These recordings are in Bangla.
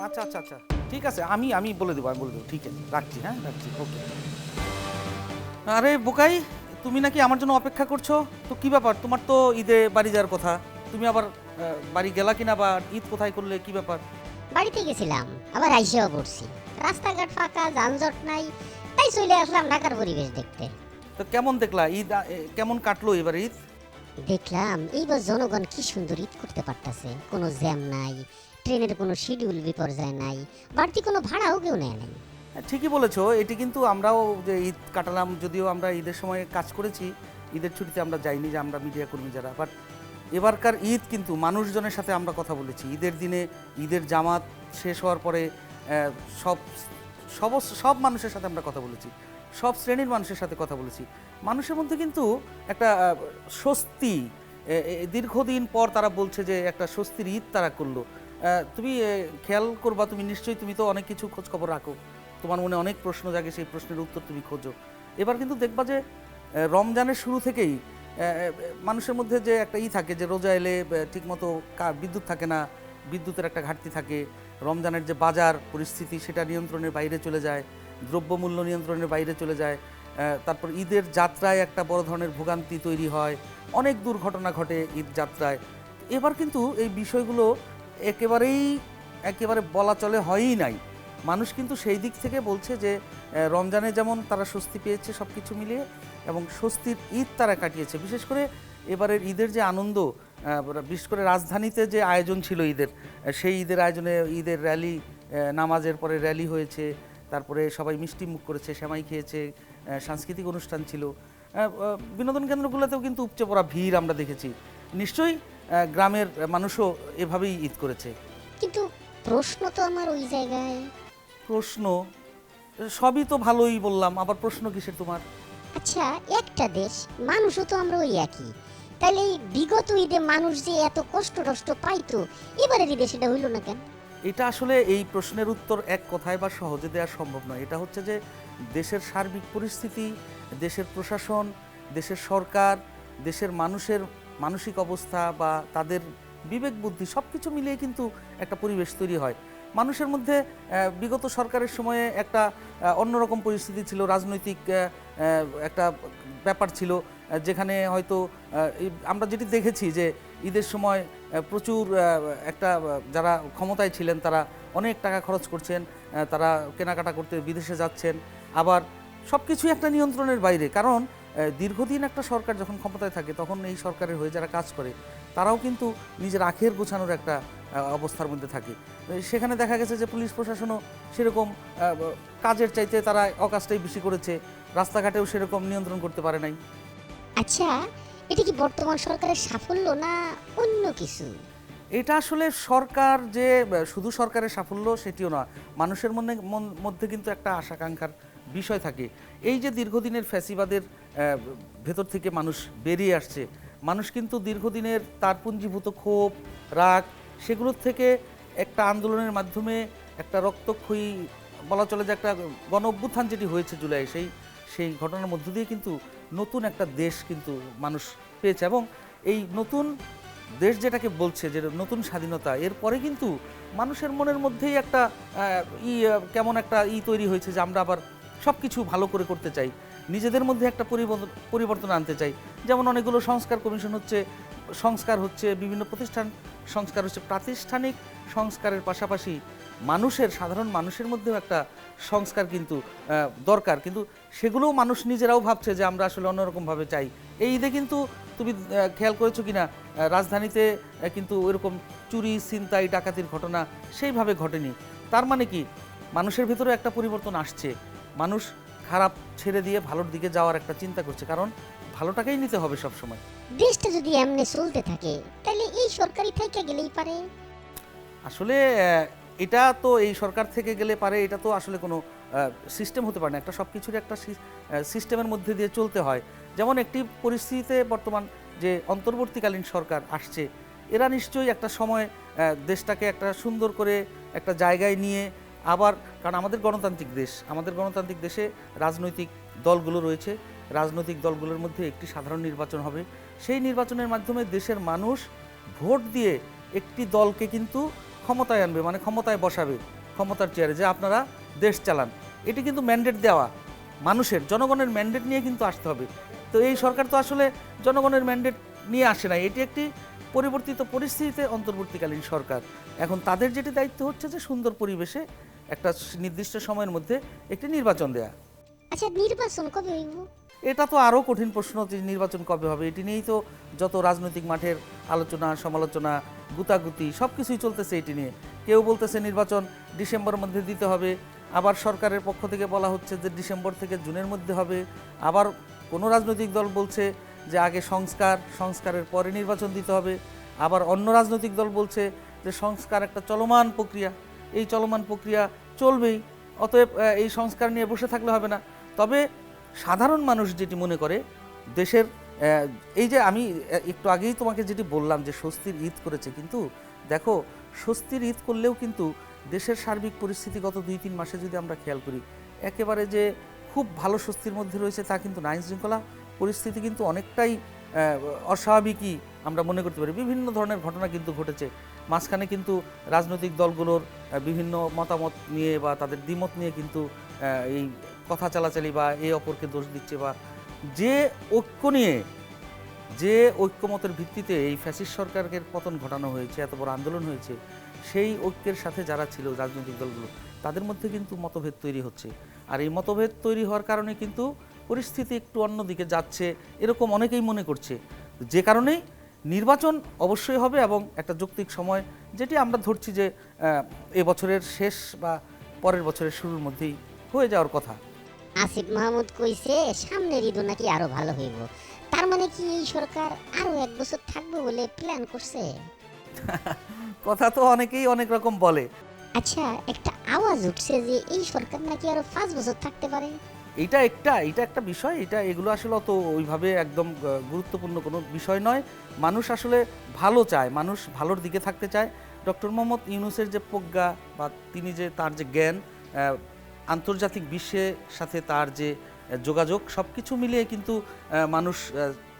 আচ্ছা আচ্ছা আচ্ছা, ঠিক আছে, আমি বলে দেবো, ঠিক আছে, রাখছি, হ্যাঁ রাখছি, ওকে। আরে বোকাই, তুমি নাকি আমার জন্য অপেক্ষা করছো? তো কি ব্যাপার, তোমার তো ঈদে বাড়ি যাওয়ার কথা, তুমি আবার বাড়ি গেলা কিনা, বা ঈদ কোথায় করলে, কি ব্যাপার? বাড়িতে গেছিলাম, আবার আইসেও পড়ছি। রাস্তাঘাট ফাঁকা, যানজট নাই, তাই চলে আসলাম ঢাকার পরিবেশ দেখতে। তো কেমন দেখলা ঈদ, কেমন কাটলো এবার ঈদ? দেখলাম এইবার জনগণ কি সুন্দর ঈদ করতে পারতাছে, কোনো জ্যাম নাই, ট্রেনের কোনো শিডিউল বিপর্যয় নাই, বাড়তি কোনো ভাড়াও কেউ নেয় নাই। ঠিকই বলেছো, এটি কিন্তু আমরাও যে ঈদ কাটালাম, যদিও আমরা ঈদের সময় কাজ করেছি, ঈদের ছুটিতে আমরা যাইনি, যে আমরা মিডিয়া কর্মী যারা, বাট এবারকার ঈদ কিন্তু মানুষজনের সাথে আমরা কথা বলেছি ঈদের দিনে। ঈদের জামাত শেষ হওয়ার পরে সব সব সব মানুষের সাথে আমরা কথা বলেছি, সব শ্রেণীর মানুষের সাথে কথা বলেছি। মানুষের মধ্যে কিন্তু একটা স্বস্তি, দীর্ঘদিন পর তারা বলছে যে একটা স্বস্তির ঈদ তারা করলো। তুমি খেয়াল করবা, তুমি নিশ্চয়ই, তুমি তো অনেক কিছু খোঁজ খবর রাখো, তোমার মনে অনেক প্রশ্ন জাগে, সেই প্রশ্নের উত্তর তুমি খোঁজো। এবার কিন্তু দেখবা যে রমজানের শুরু থেকেই মানুষের মধ্যে যে একটা থাকে, যে রোজা এলে ঠিকমতো বিদ্যুৎ থাকে না, বিদ্যুতের একটা ঘাটতি থাকে, রমজানের যে বাজার পরিস্থিতি সেটা নিয়ন্ত্রণের বাইরে চলে যায়, দ্রব্যমূল্য নিয়ন্ত্রণের বাইরে চলে যায়, তারপর ঈদের যাত্রায় একটা বড় ধরনের ভোগান্তি তৈরি হয়, অনেক দুর্ঘটনা ঘটে ঈদ যাত্রায়। এবার কিন্তু এই বিষয়গুলো একেবারেই একেবারে বলা চলে হয়ই নাই। মানুষ কিন্তু সেই দিক থেকে বলছে যে রমজানে যেমন তারা স্বস্তি পেয়েছে সব কিছু মিলিয়ে, এবং স্বস্তির ঈদ তারা কাটিয়েছে। বিশেষ করে এবারের ঈদের যে আনন্দ, বিশেষ করে রাজধানীতে যে আয়োজন ছিল ঈদের, সেই ঈদের আয়োজনে ঈদের র্যালি, নামাজের পরে র্যালি হয়েছে, তারপরে সবাই মিষ্টি মুখ করেছে, সেমাই খেয়েছে, সাংস্কৃতিক অনুষ্ঠান ছিল, বিনোদন কেন্দ্রগুলোতেও কিন্তু উপচে পড়া ভিড় আমরা দেখেছি। নিশ্চয়ই গ্রামের মানুষও এভাবেই ঈদ করেছে। কিন্তু প্রশ্ন তো আমার ওই জায়গায়। প্রশ্ন? সবই তো ভালোই বললাম, আবার প্রশ্ন কিসের তোমার? আচ্ছা, একটা দেশ, মানুষও তো আমরা ওই একই, তাহলে এই বিগত ঈদে মানুষ যে এত কষ্ট টষ্ট পাইতো, এবারের ঈদে সেটা হইল না কেন? এটা আসলে এই প্রশ্নের উত্তর এক কথায় বা সহজে দেওয়া সম্ভব নয়। এটা হচ্ছে যে দেশের সার্বিক পরিস্থিতি, দেশের প্রশাসন, দেশের সরকার, দেশের মানুষের মানসিক অবস্থা বা তাদের বিবেক বুদ্ধি সব কিছু মিলিয়ে কিন্তু একটা পরিবেশ তৈরি হয় মানুষের মধ্যে। বিগত সরকারের সময়ে একটা অন্যরকম পরিস্থিতি ছিল, রাজনৈতিক একটা ব্যাপার ছিল, যেখানে হয়তো আমরা যেটি দেখেছি যে ঈদের সময় প্রচুর একটা যারা ক্ষমতায় ছিলেন তারা অনেক টাকা খরচ করছেন, তারা কেনাকাটা করতে বিদেশে যাচ্ছেন, আবার সব কিছুই একটা নিয়ন্ত্রণের বাইরে। কারণ দীর্ঘদিন একটা সরকার যখন ক্ষমতায় থাকে তখন এই সরকারের হয়ে যারা কাজ করে তারাও কিন্তু নিজের আখের গোছানোর একটা অবস্থার মধ্যে থাকে। সেখানে দেখা গেছে যে পুলিশ প্রশাসনও সেরকম কাজের চাইতে তারা অকাজটাই বেশি করেছে, রাস্তাঘাটেও সেরকম নিয়ন্ত্রণ করতে পারে নাই। আচ্ছা, এটা কি বর্তমান সরকারের সাফল্য না অন্য কিছু? এটা আসলে সরকার যে শুধু সরকারের সাফল্য সেটিও না, মানুষের মধ্যে কিন্তু একটা আশাকাঙ্ক্ষার বিষয় থাকে। এই যে দীর্ঘদিনের ফ্যাসিবাদের ভেতর থেকে মানুষ বেরিয়ে আসছে, মানুষ কিন্তু দীর্ঘদিনের তার পুঞ্জীভূত ক্ষোভ, রাগ, সেগুলোর থেকে একটা আন্দোলনের মাধ্যমে একটা রক্তক্ষয়ী, বলা চলে যে একটা গণ অভ্যুত্থান যেটি হয়েছে জুলাই, সেই সেই ঘটনার মধ্য দিয়ে কিন্তু নতুন একটা দেশ কিন্তু মানুষ পেয়েছে। এবং এই নতুন দেশ যেটাকে বলছে যে নতুন স্বাধীনতা, এরপরে কিন্তু মানুষের মনের মধ্যেই একটা কেমন একটা তৈরি হয়েছে যে আমরা আবার সব কিছু ভালো করে করতে চাই, নিজেদের মধ্যে একটা পরিবর্তন আনতে চাই। যেমন অনেকগুলো সংস্কার কমিশন হচ্ছে, সংস্কার হচ্ছে, বিভিন্ন প্রতিষ্ঠান সংস্কার হচ্ছে, প্রাতিষ্ঠানিক সংস্কারের পাশাপাশি সাধারণ মানুষের মধ্যেও একটা সংস্কার কিন্তু দরকার। কিন্তু সেগুলোও মানুষ নিজেরাও ভাবছে যে আমরা আসলে অন্যরকমভাবে চাই। এই ঈদে কিন্তু তুমি খেয়াল করেছো কিনা, রাজধানীতে কিন্তু ওইরকম চুরি, ছিনতাই, ডাকাতির ঘটনা সেইভাবে ঘটেনি। তার মানে কি, মানুষের ভিতরে একটা পরিবর্তন আসছে, মানুষ খারাপ ছেড়ে দিয়ে ভালোর দিকে যাওয়ার একটা চিন্তা করছে, কারণ ভালোটাকেই নিতে হবে সব সময়। দেশটা যদি এমনি চলতে থাকে তাহলে এই সরকারি থেকে গেলেই পারে। আসলে এটা তো এই সরকার থেকে গেলে পারে, এটা তো আসলে কোনো সিস্টেম হতে পারে না, একটা সব কিছুর একটা সিস্টেমের মধ্যে দিয়ে চলতে হয়। যেমন একটি পরিস্থিতিতে বর্তমান যে অন্তর্বর্তীকালীন সরকার আসছে, এরা নিশ্চয়ই একটা সময় দেশটাকে একটা সুন্দর করে একটা জায়গায় নিয়ে আবার, কারণ আমাদের গণতান্ত্রিক দেশ, আমাদের গণতান্ত্রিক দেশে রাজনৈতিক দলগুলো রয়েছে, রাজনৈতিক দলগুলোর মধ্যে একটি সাধারণ নির্বাচন হবে, সেই নির্বাচনের মাধ্যমে দেশের মানুষ ভোট দিয়ে একটি দলকে কিন্তু ক্ষমতায় আনবে, মানে ক্ষমতায় বসাবে, ক্ষমতার চেয়ারে, যে আপনারা দেশ চালান। এটি কিন্তু ম্যান্ডেট দেওয়া, মানুষের, জনগণের ম্যান্ডেট নিয়ে কিন্তু আসতে হবে। তো এই সরকার তো আসলে জনগণের ম্যান্ডেট নিয়ে আসে না, এটি একটি পরিবর্তিত পরিস্থিতিতে অন্তর্বর্তীকালীন সরকার। এখন তাদের যেটি দায়িত্ব হচ্ছে যে সুন্দর পরিবেশে একটা নির্দিষ্ট সময়ের মধ্যে একটি নির্বাচন দেয়া। আচ্ছা, নির্বাচন কবে হইব? এটা তো আরও কঠিন প্রশ্ন যে নির্বাচন কবে হবে। এটি নিয়েই তো যত রাজনৈতিক মাঠের আলোচনা, সমালোচনা, গুতাগুতি সব কিছুই চলতেছে এটি নিয়ে। কেউ বলতেছে নির্বাচন ডিসেম্বরের মধ্যে দিতে হবে, আবার সরকারের পক্ষ থেকে বলা হচ্ছে যে ডিসেম্বর থেকে জুনের মধ্যে হবে, আবার কোনো রাজনৈতিক দল বলছে যে আগে সংস্কারের পরে নির্বাচন দিতে হবে, আবার অন্য রাজনৈতিক দল বলছে যে সংস্কার একটা চলমান প্রক্রিয়া, এই চলমান প্রক্রিয়া চলবেই, অতএব এই সংস্কার নিয়ে বসে থাকলে হবে না। তবে সাধারণ মানুষ যেটি মনে করে দেশের, এই যে আমি একটু আগেই তোমাকে যেটি বললাম যে স্বস্তির ঈদ করেছে, কিন্তু দেখো স্বস্তির ঈদ করলেও কিন্তু দেশের সার্বিক পরিস্থিতি গত 2-3 মাসে যদি আমরা খেয়াল করি, একেবারে যে খুব ভালো স্বস্তির মধ্যে রয়েছে তা কিন্তু না। আইন শৃঙ্খলা পরিস্থিতি কিন্তু অনেকটাই অস্বাভাবিকই আমরা মনে করতে পারি। বিভিন্ন ধরনের ঘটনা কিন্তু ঘটেছে মাঝখানে, কিন্তু রাজনৈতিক দলগুলোর বিভিন্ন মতামত নিয়ে বা তাদের দ্বিমত নিয়ে কিন্তু এই কথা চালাচালি বা এ অপরকে দোষ দিচ্ছে, বা যে ঐক্য নিয়ে, যে ঐক্যমতের ভিত্তিতে এই ফ্যাসিস্ট সরকারের পতন ঘটানো হয়েছে, এত বড় আন্দোলন হয়েছে, সেই ঐক্যের সাথে যারা ছিল রাজনৈতিক দলগুলো, তাদের মধ্যে কিন্তু মতভেদ তৈরি হচ্ছে। আর এই মতভেদ তৈরি হওয়ার কারণে কিন্তু পরিস্থিতি একটু অন্যদিকে যাচ্ছে, এরকম অনেকেই মনে করছে। যে কারণেই নির্বাচন অবশ্যই হবে, এবং একটা যৌক্তিক সময়, যেটি আমরা ধরছি যে এবছরের শেষ বা পরের বছরের শুরুর মধ্যেই হয়ে যাওয়ার কথা। আসিফ মাহমুদ কইছে সামনের ঈদ নাকি আরো ভালো হইব। তার মানে কি এই সরকার আরো 1 বছর থাকবে বলে প্ল্যান করছে? কথা তো অনেকেই অনেক রকম বলে। আচ্ছা, একটা আওয়াজ উঠছে যে এই সরকার নাকি আরো 5 বছর থাকতে পারে। এটা একটা বিষয়, এগুলো আসলে অত ওইভাবে একদম গুরুত্বপূর্ণ কোনো বিষয় নয়। মানুষ আসলে ভালো চায়, মানুষ ভালোর দিকে থাকতে চায়। ডক্টর মোহাম্মদ ইউনূসের যে প্রজ্ঞা বা তিনি যে তার যে জ্ঞান, আন্তর্জাতিক বিশ্বের সাথে তার যে যোগাযোগ, সব কিছু মিলিয়ে কিন্তু মানুষ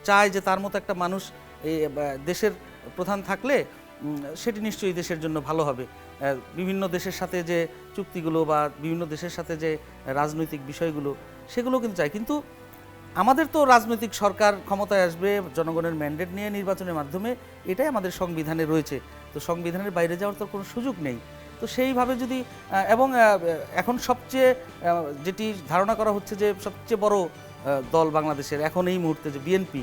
চায় যে তার মতো একটা মানুষ এই দেশের প্রধান থাকলে সেটি নিশ্চয়ই দেশের জন্য ভালো হবে। বিভিন্ন দেশের সাথে যে চুক্তিগুলো বা বিভিন্ন দেশের সাথে যে রাজনৈতিক বিষয়গুলো, সেগুলো কিন্তু চাই। কিন্তু আমাদের তো রাজনৈতিক সরকার ক্ষমতায় আসবে জনগণের ম্যান্ডেট নিয়ে নির্বাচনের মাধ্যমে, এটাই আমাদের সংবিধানে রয়েছে। তো সংবিধানের বাইরে যাওয়ার তো কোনো সুযোগ নেই। তো সেইভাবে যদি এবং এখন সবচেয়ে যেটি ধারণা করা হচ্ছে যে সবচেয়ে বড় দল বাংলাদেশের এখন এই মুহূর্তে যে বিএনপি,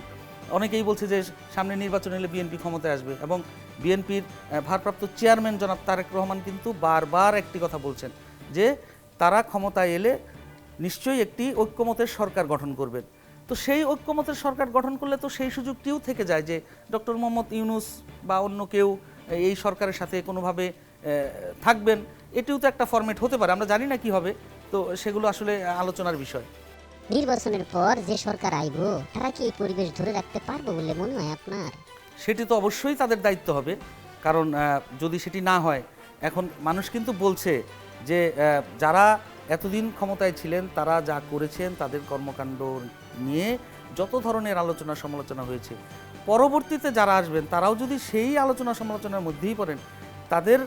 অনেকেই বলছে যে সামনে নির্বাচন এলে বিএনপি ক্ষমতায় আসবে, এবং বিএনপির ভারপ্রাপ্ত চেয়ারম্যান জনাব তারেক রহমান কিন্তু বারবার একটি কথা বলছেন যে তারা ক্ষমতায় এলে নিশ্চয়ই একটি ঐক্যমতের সরকার গঠন করবেন। তো সেই ঐক্যমতের সরকার গঠন করলে তো সেই সুযোগটিও থেকে যায় যে ডক্টর মোহাম্মদ ইউনূস বা অন্য কেউ এই সরকারের সাথে কোনোভাবে থাকবেন। এটিও তো একটা ফরম্যাট হতে পারে, আমরা জানি না কি হবে। তো সেগুলো আসলে আলোচনার বিষয়। নির্বাচনের পর যে সরকার আইব, তারা কি এই পরিবেশ ধরে রাখতে পারবে বলে মনে হয় আপনার? সেটি তো অবশ্যই তাদের দায়িত্ব হবে, কারণ যদি সেটি না হয়, এখন মানুষ কিন্তু বলছে যে যারা এতদিন ক্ষমতায় ছিলেন তারা যা করেছেন, তাদের কর্মকাণ্ড নিয়ে যত ধরনের আলোচনা সমালোচনা হয়েছে, পরবর্তীতে যারা আসবেন তারাও যদি সেই আলোচনা সমালোচনার মধ্যেই পড়েন, তাদের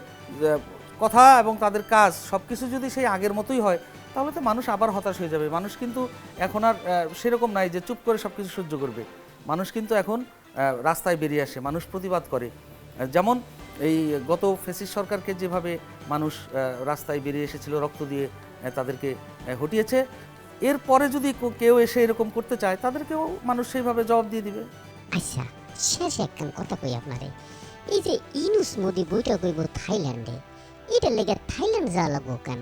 কথা এবং তাদের কাজ সব কিছু যদি সেই আগের মতোই হয়, তাহলে তো মানুষ আবার হতাশ হয়ে যাবে। মানুষ কিন্তু এখন আর সেরকম নাই যে চুপ করে সব কিছু সহ্য করবে। মানুষ কিন্তু এখন রাস্তায় বেরিয়ে আসে, মানুষ প্রতিবাদ করে। যেমন এই গত ফ্যাসিস্ট সরকারকে যেভাবে মানুষ রাস্তায় বেরিয়ে এসেছিল, রক্ত দিয়ে তাদেরকে হটিয়েছে, এরপরে যদি কেউ এসে এরকম করতে চায়, তাদেরকেও মানুষ সেইভাবে জবাব দিয়ে দিবে। আচ্ছা, শেষ একখান কথা কই আপনারে। এই যে ইউনূস মোদি বৈঠক হইব থাইল্যান্ডে, এটার লেগে থাইল্যান্ড যাওয়া লাগবো কেন?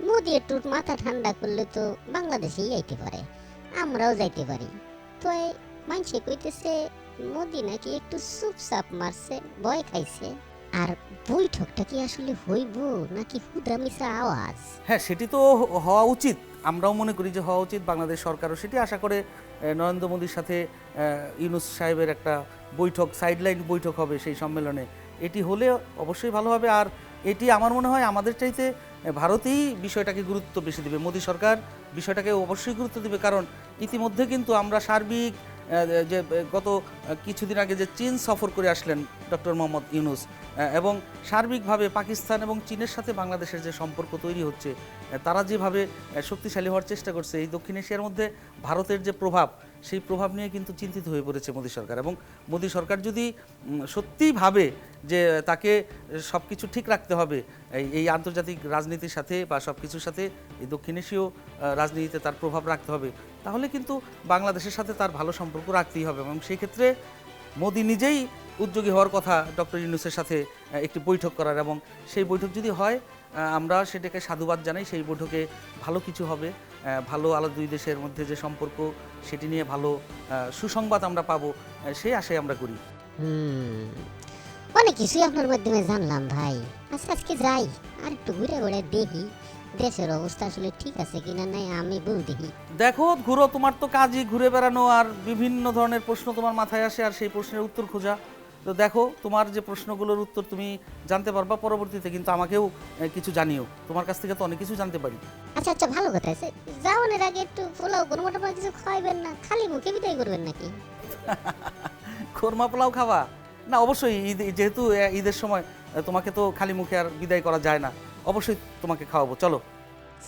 মোদি একটু মাথা ঠান্ডা করলে তো বাংলাদেশেই যাইতে পারে, আমরাও যাইতে পারি। তো মানুষে কইতেছে মোদি নাকি একটু চুপচাপ মারছে, ভয় খাইছে। আর বৈঠকটা কি আসলে হইব নাকি হুদা মিশা আওয়াজ? হ্যাঁ, সেটি তো হওয়া উচিত, আমরাও মনে করি যে হওয়া উচিত। বাংলাদেশ সরকারও সেটি আশা করে নরেন্দ্র মোদীর সাথে ইউনূস সাহেবের একটা বৈঠক, সাইডলাইন বৈঠক হবে সেই সম্মেলনে। এটি হলে অবশ্যই ভালো হবে। আর এটি আমার মনে হয় আমাদের চাইতে ভারতেই বিষয়টাকে গুরুত্ব বেশি দেবে। মোদী সরকার বিষয়টাকে অবশ্যই গুরুত্ব দেবে, কারণ ইতিমধ্যে কিন্তু আমরা সার্বিক যে গত কিছুদিন আগে যে চীন সফর করে আসলেন ডক্টর মোহাম্মদ ইউনূস, এবং সার্বিকভাবে পাকিস্তান এবং চীনের সাথে বাংলাদেশের যে সম্পর্ক তৈরি হচ্ছে, তারা যেভাবে শক্তিশালী হওয়ার চেষ্টা করছে, এই দক্ষিণ এশিয়ার মধ্যে ভারতের যে প্রভাব, সেই প্রভাব নিয়ে কিন্তু চিন্তিত হয়ে পড়েছে মোদী সরকার। এবং মোদী সরকার যদি সত্যিই ভাবে যে তাকে সব কিছু ঠিক রাখতে হবে এই আন্তর্জাতিক রাজনীতির সাথে বা সব কিছুর সাথে, এই দক্ষিণ এশীয় রাজনীতিতে তার প্রভাব রাখতে হবে, তাহলে কিন্তু বাংলাদেশের সাথে তার ভালো সম্পর্ক রাখতেই হবে। এবং সেই ক্ষেত্রে মোদি নিজেই উদ্যোগী হওয়ার কথা ডক্টর ইউনূসের সাথে একটি বৈঠক করার, এবং সেই বৈঠক যদি হয় আমরা সেটাকে সাধুবাদ জানাই। সেই বৈঠকে ভালো কিছু হবে, ভালো দুই দেশের মধ্যে যে সম্পর্ক সেটি নিয়ে ভালো সুসংবাদ আমরা পাবো, সেই আশায় আমরা করি। অনেক কিছুই আপনার মাধ্যমে জানলাম ভাই। আচ্ছা আজকে যাই, আর একটু ঘুরে ঘুরে দেখি দেশের অবস্থা আসলে ঠিক আছে কিনা নাই, আমি বল দেখি। দেখো ঘুরো, তোমার তো কাজই ঘুরে বেড়ানো, আর বিভিন্ন ধরনের প্রশ্ন তোমার মাথায় আসে, আর সেই প্রশ্নের উত্তর খোঁজা। তো দেখো তোমার যে প্রশ্নগুলোর উত্তর তুমি জানতে পারবা পরবর্তীতে, কিন্তু আমাকেও কিছু জানিও, তোমার কাছ থেকে তো অনেক কিছু জানতে পারি। আচ্ছা আচ্ছা, ভালো কথা আছে। যাওয়ানোর আগে একটু পোলাও গরম টরম কিছু খাওয়াইবেন না, খালি মুখে বিদায় করবেন নাকি? খোরমা পোলাও খাওয়া? না, অবশ্যই ঈদ, যেহেতু ঈদের সময় তোমাকে তো খালি মুখে আর বিদায় করা যায় না, অবশ্যই তোমাকে খাওয়াবো, চলো।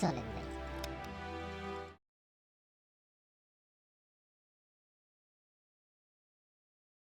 চলেন ভাই।